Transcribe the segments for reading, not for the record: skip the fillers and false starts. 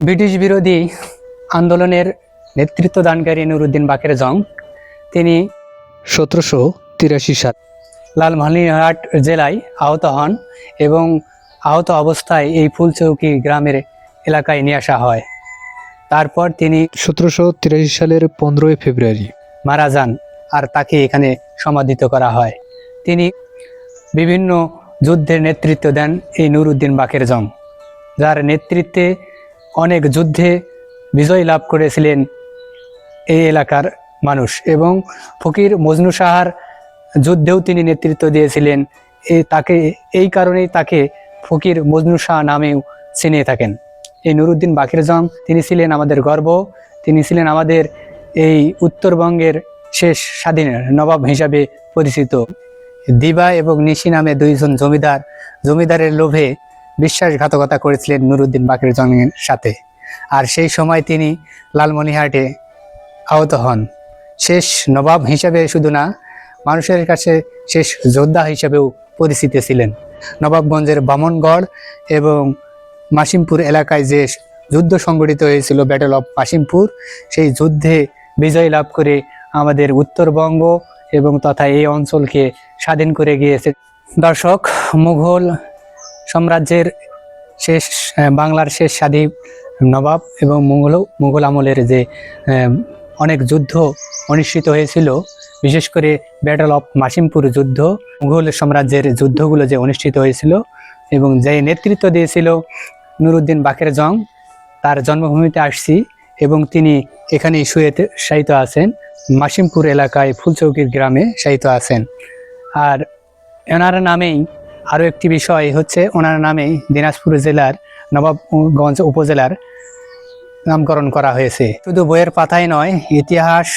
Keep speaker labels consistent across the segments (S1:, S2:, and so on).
S1: British বিরোধী আন্দোলনের নেতৃত্বদানকারী নুরুদ্দিন বাকের জং তিনি
S2: 1783 সাল
S1: লালমনিরহাট জেলায় আহত হন এবং আহত অবস্থায় এই ফুলচৌকি গ্রামের এলাকায় নিয়ে আসা হয়। তারপর তিনি
S2: 1783 সালের 15 ফেব্রুয়ারি
S1: মারা যান আর তাকে এখানে সমাধিত করা হয়। তিনি বিভিন্ন যুদ্ধের নেতৃত্ব দেন এই নুরুদ্দিন বাকের জং, যার নেতৃত্বে অনেক যুদ্ধে বিজয় লাভ করেছিলেন এই এলাকার মানুষ, এবং ফকির মজনু শাহর যুদ্ধেও তিনি নেতৃত্ব দিয়েছিলেন। এই কারণেই তাকে ফকির মজনু শাহ নামেও চিনে থাকেন। এই নুরুদ্দিন বাকের জং তিনি ছিলেন আমাদের গর্ব, তিনি ছিলেন আমাদের এই উত্তরবঙ্গের শেষ স্বাধীন নবাব হিসাবে পরিচিত। দিবা এবং নিশি নামে দুইজন জমিদারের লোভে বিশ্বাসঘাতকতা করেছিলেন নুরুদ্দিন বাকের জংয়ের সাথে, আর সেই সময় তিনি লালমনিরহাটে আহত হন। শেষ নবাব হিসাবে শুধু না, মানুষের কাছে শেষ যোদ্ধা হিসাবেও পরিচিত ছিলেন। নবাবগঞ্জের বামনগড় এবং মাসিমপুর এলাকায় যে যুদ্ধ সংগঠিত হয়েছিল, ব্যাটল অফ মাসিমপুর, সেই যুদ্ধে বিজয় লাভ করে আমাদের উত্তরবঙ্গ এবং তথা এই অঞ্চলকে স্বাধীন করে গিয়েছে। দর্শক, মুঘল সাম্রাজ্যের শেষ বাংলার শেষ স্বাধীন নবাব এবং মুঘল আমলের যে অনেক যুদ্ধ অনুষ্ঠিত হয়েছিল, বিশেষ করে ব্যাটল অফ মাসিমপুর যুদ্ধ, মুঘল সাম্রাজ্যের যুদ্ধগুলো যে অনুষ্ঠিত হয়েছিল এবং যে নেতৃত্ব দিয়েছিল নুরুদ্দিন বাকের জং, তার জন্মভূমিতে আসছি এবং তিনি এখানেই শায়িত আছেন। মাসিমপুর এলাকায় ফুলচৌকির গ্রামে শায়িত আছেন। আর ওনার নামেই আরও একটি বিষয় হচ্ছে, ওনার নামেই দিনাজপুর জেলার নবাবগঞ্জ উপজেলার নামকরণ করা হয়েছে। শুধু বইয়ের পাতায় নয়, ইতিহাস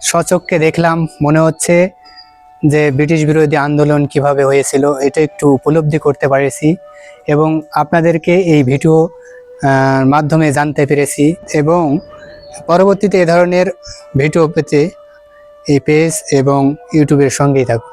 S1: স্বচক্ষে দেখলাম, মনে হচ্ছে যে ব্রিটিশ বিরোধী আন্দোলন কিভাবে হয়েছিল এটা একটু উপলব্ধি করতে পেরেছি এবং আপনাদেরকে এই ভিডিও মাধ্যমে জানতে পেরেছি। এবং পরবর্তীতে এ ধরনের ভিডিও পেতে এই পেজ এবং ইউটিউবের সঙ্গেই থাকুন।